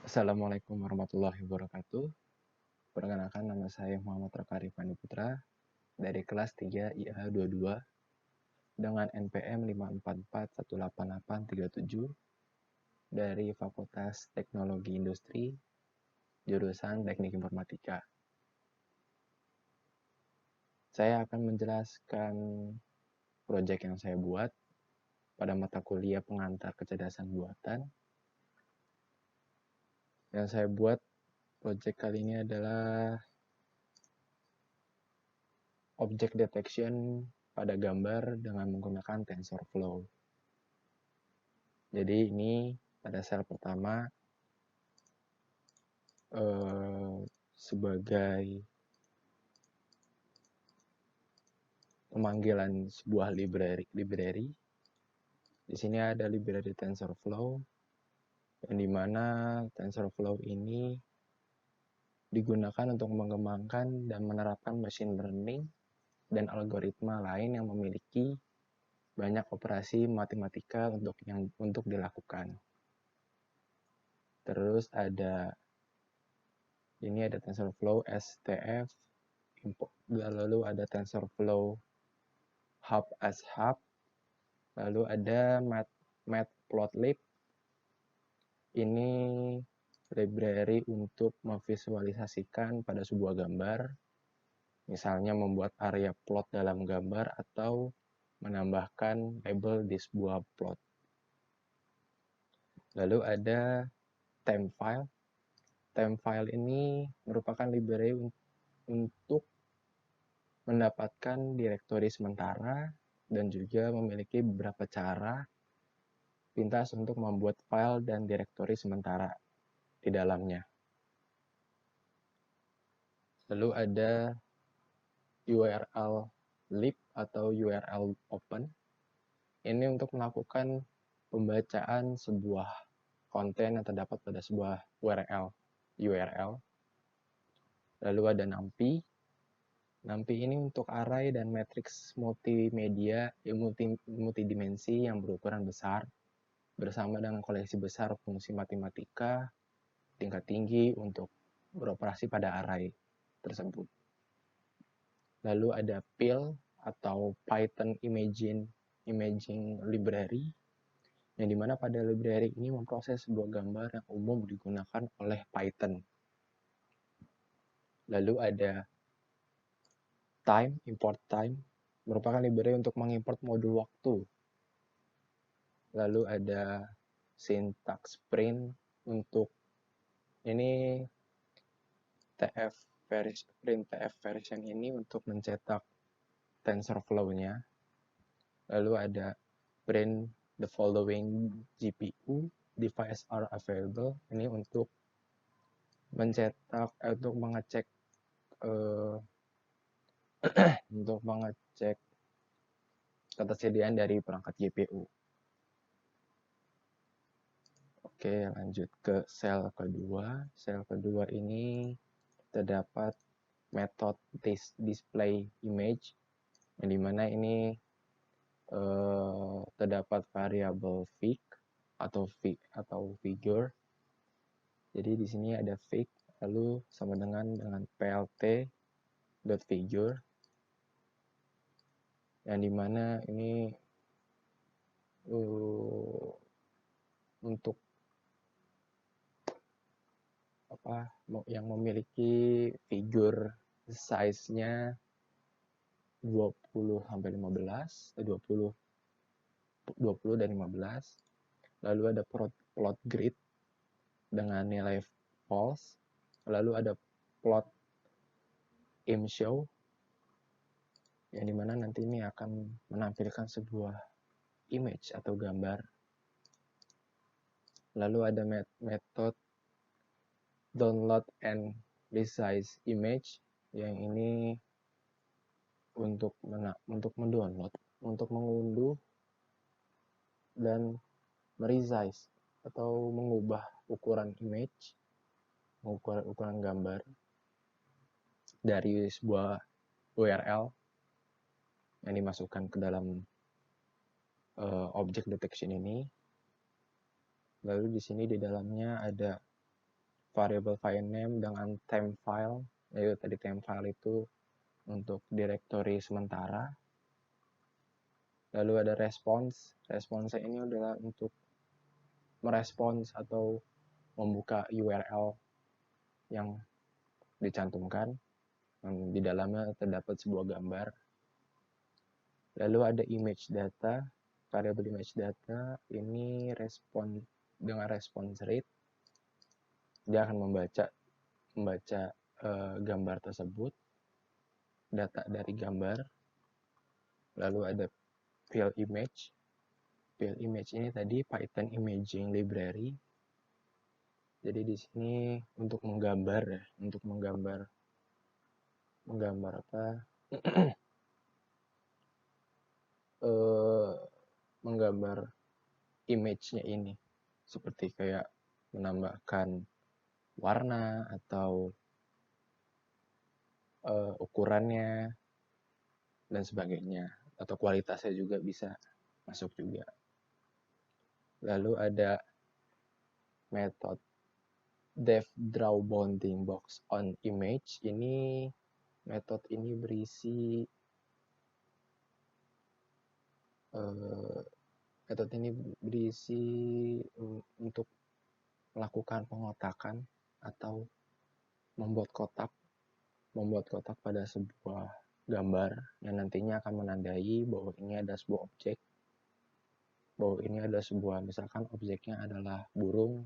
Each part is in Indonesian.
Assalamualaikum warahmatullahi wabarakatuh. Perkenalkan, nama saya Muhammad Raka Rifani Putra dari kelas 3 IA22 dengan NPM 5441887 dari Fakultas Teknologi Industri jurusan Teknik Informatika. Saya akan menjelaskan proyek yang saya buat pada mata kuliah pengantar kecerdasan buatan. Yang saya buat proyek kali ini adalah object detection pada gambar dengan menggunakan TensorFlow. Jadi ini pada sel pertama sebagai pemanggilan sebuah library. Di sini ada library TensorFlow, yang dimana TensorFlow ini digunakan untuk mengembangkan dan menerapkan machine learning dan algoritma lain yang memiliki banyak operasi matematika untuk dilakukan. Terus ada TensorFlow STF, lalu ada TensorFlow Hub as Hub, lalu ada Matplotlib. Ini library untuk memvisualisasikan pada sebuah gambar, misalnya membuat area plot dalam gambar atau menambahkan label di sebuah plot. Lalu ada Temfile. Temfile ini merupakan library untuk mendapatkan direktori sementara dan juga memiliki beberapa cara pintas untuk membuat file dan direktori sementara di dalamnya. Lalu ada URL lib atau URL open. Ini untuk melakukan pembacaan sebuah konten yang terdapat pada sebuah URL. Lalu ada NumPy. NumPy ini untuk array dan matriks multimedia multidimensi yang berukuran besar bersama dengan koleksi besar fungsi matematika tingkat tinggi untuk beroperasi pada array tersebut. Lalu ada PIL atau Python Imaging Library, yang dimana pada library ini memproses sebuah gambar yang umum digunakan oleh Python. Lalu ada Import Time, merupakan library untuk mengimport modul waktu. Lalu ada Syntax Print untuk ini print TF version ini untuk mencetak TensorFlow-nya. Lalu ada print the following GPU device are available. Ini untuk mengecek ketersediaan dari perangkat GPU. Oke, lanjut ke sel kedua. Sel kedua ini terdapat metode display image, yang dimana ini terdapat variabel fig atau figure. Jadi di sini ada fig, lalu sama dengan plt.figure, yang dimana ini untuk yang memiliki figure size-nya 20 dan 15. Lalu ada plot grid dengan nilai false. Lalu ada plot imshow, yang dimana nanti ini akan menampilkan sebuah image atau gambar. Lalu ada metode download and resize image, yang ini untuk mendownload, untuk mengunduh dan meresize atau mengubah ukuran image, ukuran gambar dari sebuah URL yang dimasukkan ke dalam object detection ini. Lalu di sini di dalamnya ada variable file name dengan temp file, yaitu tadi temp file itu untuk directory sementara. Lalu ada response. Response ini adalah untuk merespons atau membuka URL yang dicantumkan. Di dalamnya terdapat sebuah gambar. Lalu ada image data. Variable image data ini respon dengan response rate. Dia akan membaca gambar tersebut, data dari gambar. Lalu ada fill image. Fill image ini tadi Python imaging library. Jadi di sini untuk menggambar ya, untuk menggambar apa? Menggambar image-nya ini, seperti kayak menambahkan warna atau ukurannya dan sebagainya, atau kualitasnya juga bisa masuk juga. Lalu ada method def draw bounding box on image. Ini metode ini berisi untuk melakukan pengotakan atau membuat kotak pada sebuah gambar yang nantinya akan menandai bahwa ini ada sebuah objek, bahwa ini ada sebuah, misalkan objeknya adalah burung,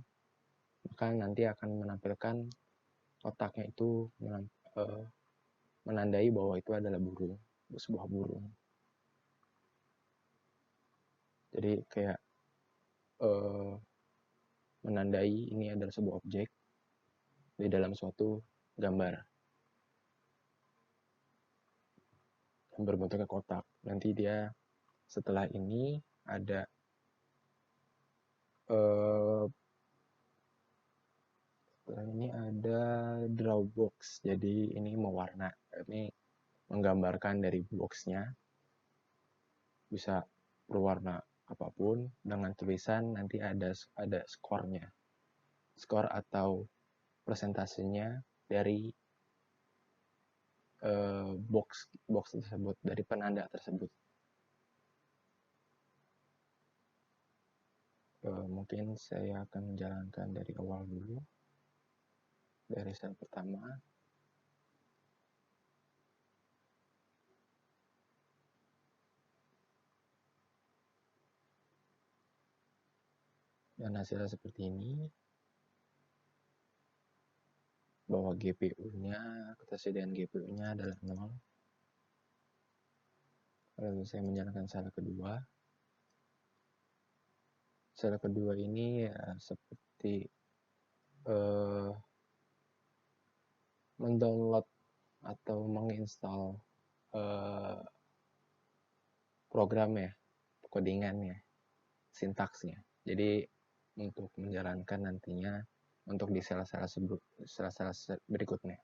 maka nanti akan menampilkan kotaknya itu menandai bahwa itu adalah burung, sebuah burung. Jadi kayak menandai ini adalah sebuah objek di dalam suatu gambar yang berbentuknya kotak. Nanti dia setelah ini ada draw box. Jadi ini mewarna, ini menggambarkan dari boxnya, bisa berwarna apapun dengan tulisan, nanti ada skornya, skor atau persentasenya dari box tersebut, dari penanda tersebut. Mungkin saya akan menjalankan dari awal dulu, dari sel pertama. Dan hasilnya seperti ini, bahwa GPU-nya, ketersediaan GPU-nya adalah 0. Lalu saya menjalankan sel kedua. Sel kedua ini ya, seperti mendownload atau menginstal programnya, codingannya, sintaksnya. Jadi untuk menjalankan nantinya untuk di sel-sel berikutnya.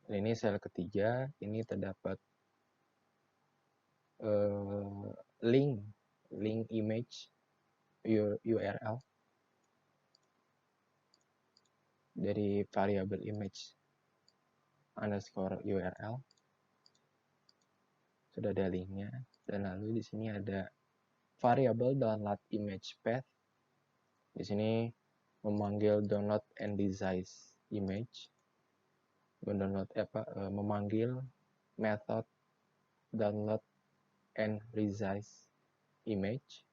Dan ini sel ketiga, ini terdapat link image URL dari variable image underscore URL. Sudah ada linknya. Dan lalu di sini ada variable download image path. Di sini memanggil download and resize image. Memanggil method download and resize image.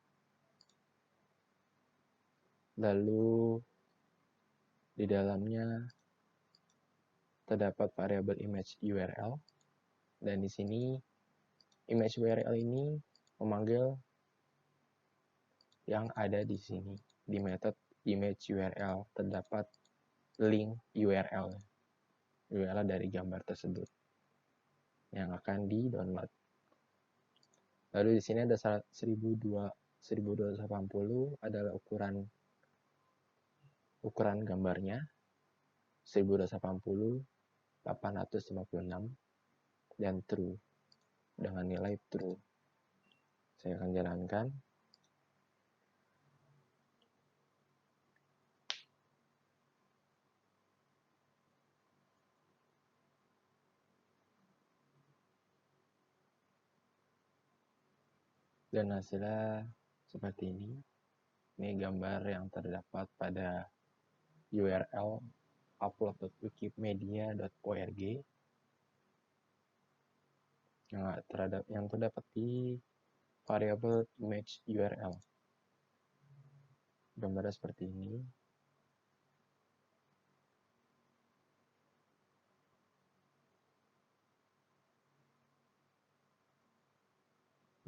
Lalu di dalamnya terdapat variable image URL, dan di sini image URL ini memanggil yang ada di sini. Di method image URL terdapat link URL dari gambar tersebut yang akan di-download. Lalu di sini ada 1280 adalah ukuran gambarnya, 1280 856 dan true, dengan nilai true. Saya akan jalankan. Dan hasilnya seperti ini. Ini gambar yang terdapat pada URL upload.wikimedia.org yang terdapat di variable image URL. Gambarnya seperti ini.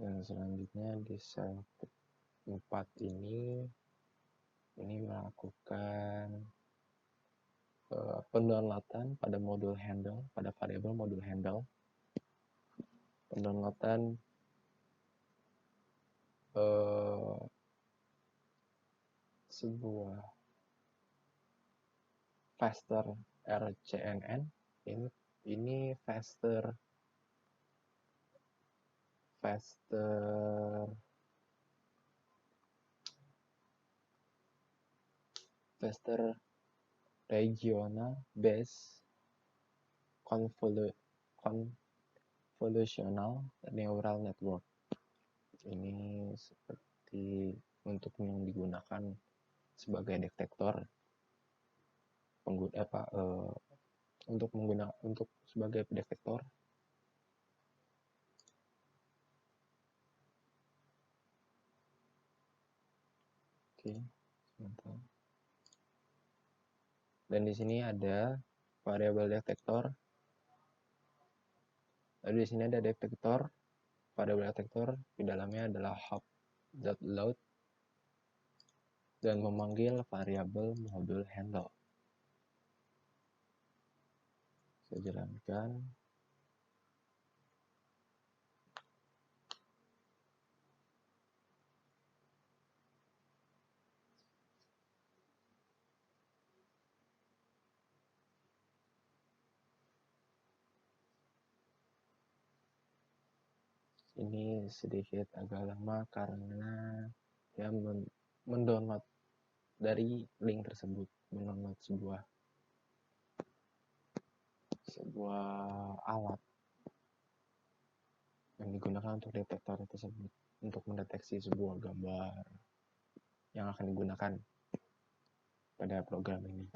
Dan selanjutnya di sel 4 ini melakukan pendownloadan pada modul handle, pada variabel modul handle. Pendownloadan sebuah faster RCNN. Ini faster regional based convolutional neural network. Ini seperti untuk yang digunakan sebagai detektor untuk sebagai detektor. Oke, sebentar. Dan di sini ada variabel detektor. Lalu di sini ada detektor. Variabel detektor di dalamnya adalah hop.load dan memanggil variabel modul handle. Saya jalankan. Ini sedikit agak lama karena dia mendownload dari link tersebut, mendownload sebuah alat yang digunakan untuk detektor tersebut, untuk mendeteksi sebuah gambar yang akan digunakan pada program ini.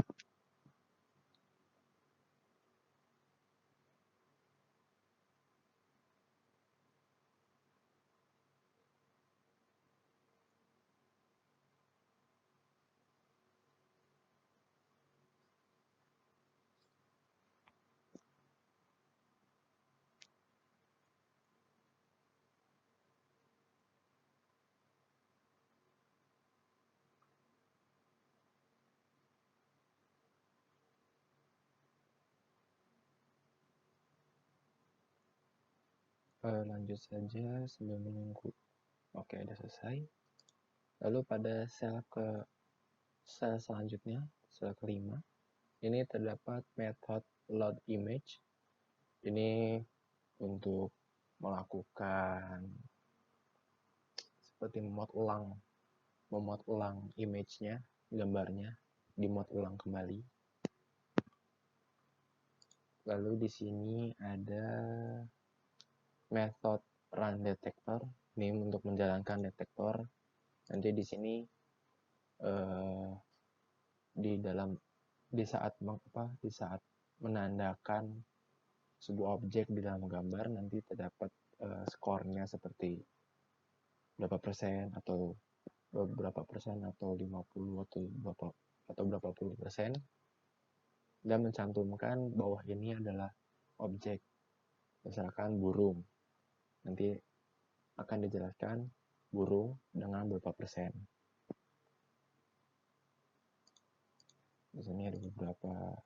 Lanjut saja sambil menunggu. Oke, sudah selesai. Lalu pada sel selanjutnya, sel kelima, ini terdapat metode load image. Ini untuk melakukan seperti memuat ulang image-nya, gambarnya, dimuat ulang kembali. Lalu di sini ada method run detector. Ini untuk menjalankan detektor. Nanti di sini di saat menandakan sebuah objek di dalam gambar, nanti terdapat skornya seperti berapa persen atau 50 atau berapa puluh persen, dan mencantumkan bahwa ini adalah objek, misalkan burung. Nanti akan dijelaskan burung dengan berapa persen. Di sini ada beberapa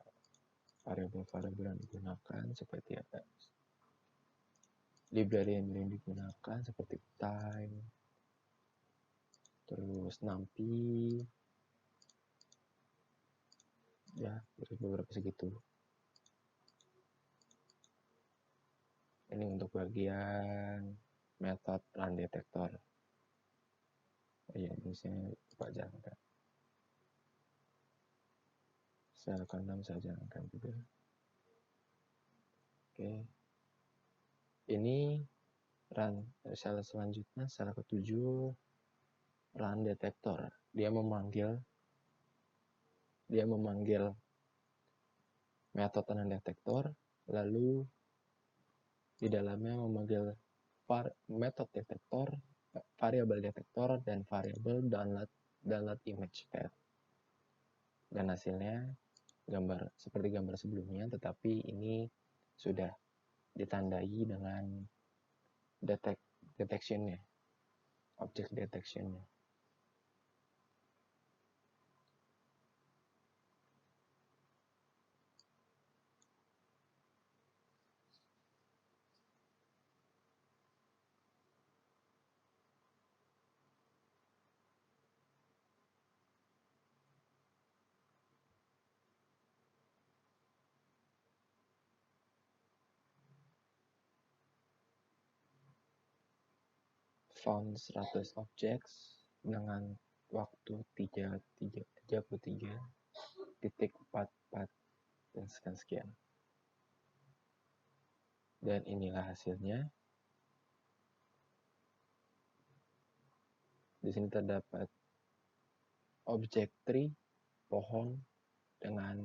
variabel-variabel yang digunakan, seperti ada library yang digunakan seperti time, terus numpy, ya beberapa segitu. Ini untuk bagian method run detector. Di sini Pak jalankan. Sel ke-6 saya jalankan juga. Oke. Ini Sel selanjutnya, sel ke-7, run detektor. Dia memanggil metode run detektor, lalu di dalamnya memanggil metode detektor, variabel detektor, dan variabel download image path. Dan hasilnya seperti gambar sebelumnya, tetapi ini sudah ditandai dengan detection-nya, object detection-nya. Found 100 objects dengan waktu 33.44 dan sekian. Dan inilah hasilnya. Di sini terdapat objek tree, pohon, dengan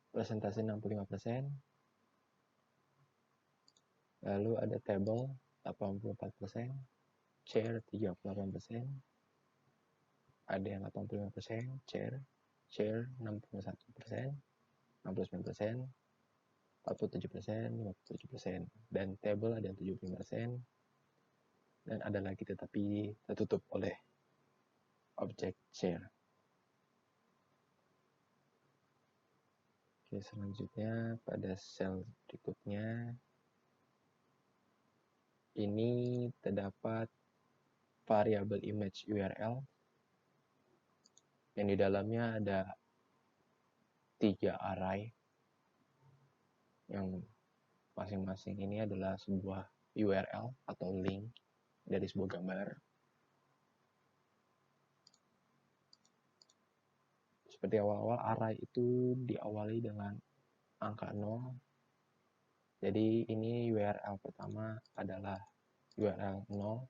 presentasi 65%. Lalu ada table 84%, chair 38%, ada yang 85%, chair 61%, 69%, 47%, 57%, dan table ada yang 75%, dan ada lagi tetapi tertutup oleh objek chair. Oke, selanjutnya pada sel berikutnya ini terdapat variabel image URL yang di dalamnya ada 3 array yang masing-masing ini adalah sebuah URL atau link dari sebuah gambar. Seperti awal-awal, array itu diawali dengan angka 0. Jadi ini URL pertama adalah URL 0.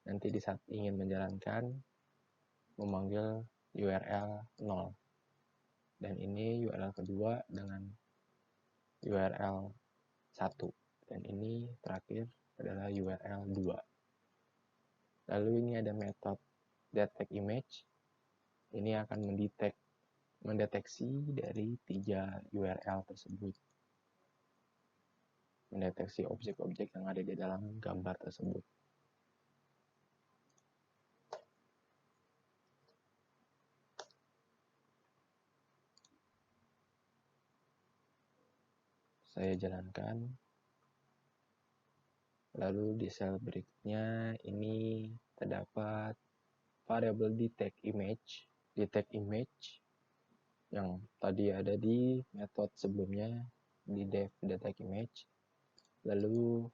Nanti di saat ingin menjalankan, memanggil URL 0. Dan ini URL kedua dengan URL 1. Dan ini terakhir adalah URL 2. Lalu ini ada metode detect image. Ini akan mendeteksi dari 3 URL tersebut. Mendeteksi objek-objek yang ada di dalam gambar tersebut. Saya jalankan. Lalu di sel berikutnya ini terdapat variabel detect image yang tadi ada di metode sebelumnya di def detect image. Lalu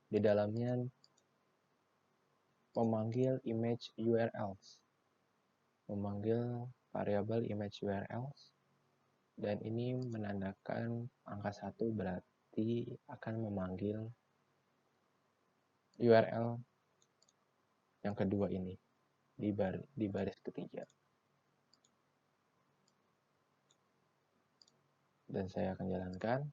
di dalamnya memanggil image URLs, memanggil variabel image URLs, dan ini menandakan angka 1 berarti akan memanggil URL yang kedua ini di baris ketiga. Dan saya akan jalankan.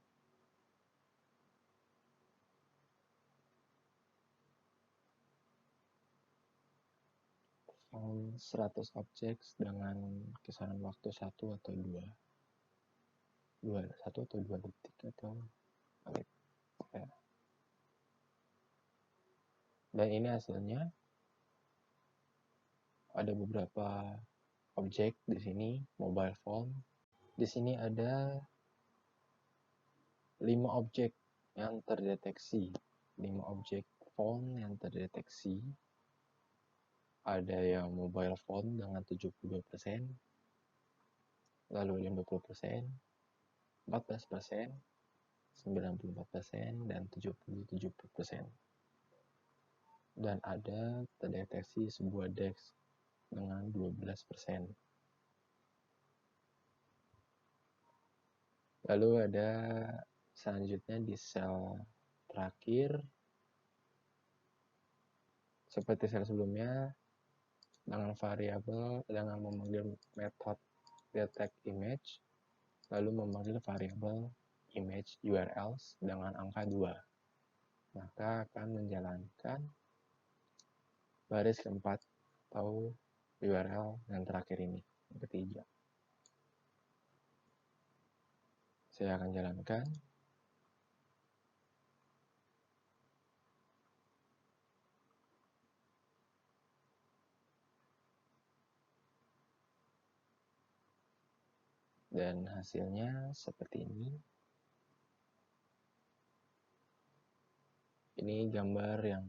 Found 100 objects dengan kisaran waktu 1 atau 2 detik atau menit. Ya. Dan ini hasilnya. Ada beberapa objek di sini, mobile phone. Di sini ada 5 objek yang terdeteksi, 5 objek phone yang terdeteksi. Ada yang mobile phone dengan 72%, lalu 50%, 14%, 94%, dan 77%. Dan ada terdeteksi sebuah DeX dengan 12%. Lalu ada selanjutnya di sel terakhir seperti slide sebelumnya, dengan variabel dengan memanggil method detect image, lalu memanggil variabel image URLs dengan angka 2. Maka akan menjalankan baris keempat atau URL yang terakhir ini, yang ketiga. Saya akan jalankan. Dan hasilnya seperti ini. Ini gambar yang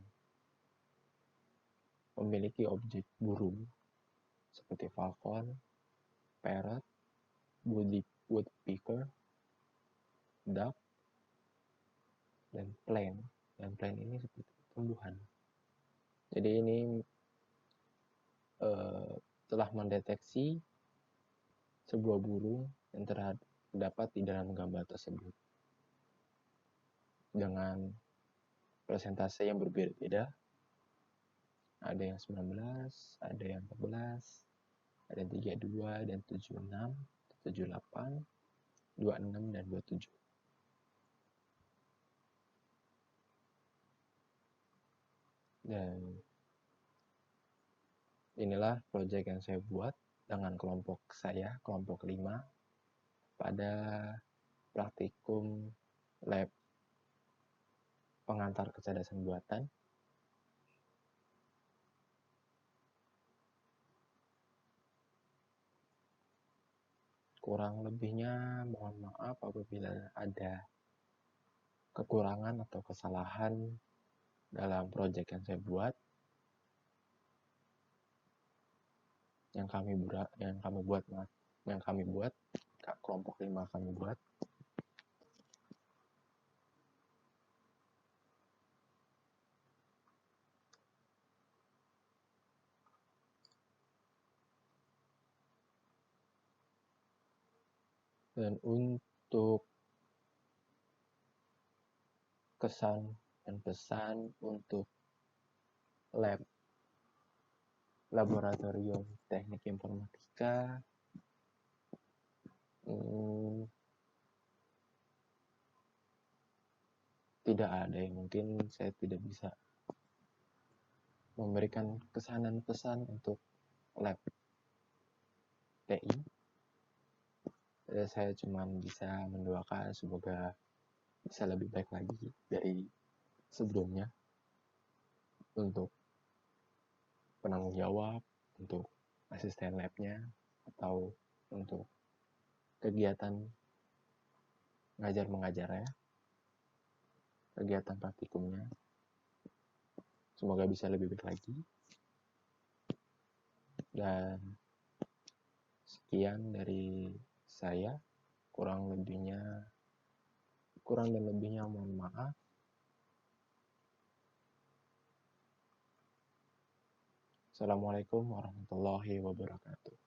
memiliki objek burung seperti falcon, parrot, woodpecker, duck, dan plane. Dan plane ini seperti tumbuhan. Jadi ini telah mendeteksi sebuah burung yang terdapat di dalam gambar tersebut dengan persentase yang berbeda-beda. Ada yang 19, ada yang 14, ada yang 32 dan 76, 78, 26 dan 27. Dan inilah proyek yang saya buat dengan kelompok saya, kelompok 5, pada praktikum lab pengantar kecerdasan buatan. Kurang lebihnya mohon maaf apabila ada kekurangan atau kesalahan dalam proyek yang saya buat, yang kami buat, kelompok 5 kami buat. Dan untuk kesan dan pesan untuk laboratorium teknik informatika, tidak ada yang mungkin saya tidak bisa memberikan kesan dan pesan untuk lab TI. Saya cuma bisa mendoakan semoga bisa lebih baik lagi dari sebelumnya untuk penanggung jawab, untuk asisten labnya, atau untuk kegiatan ngajar-mengajar ya, kegiatan praktikumnya. Semoga bisa lebih baik lagi. Dan sekian dari saya, kurang dan lebihnya mohon maaf. Assalamualaikum warahmatullahi wabarakatuh.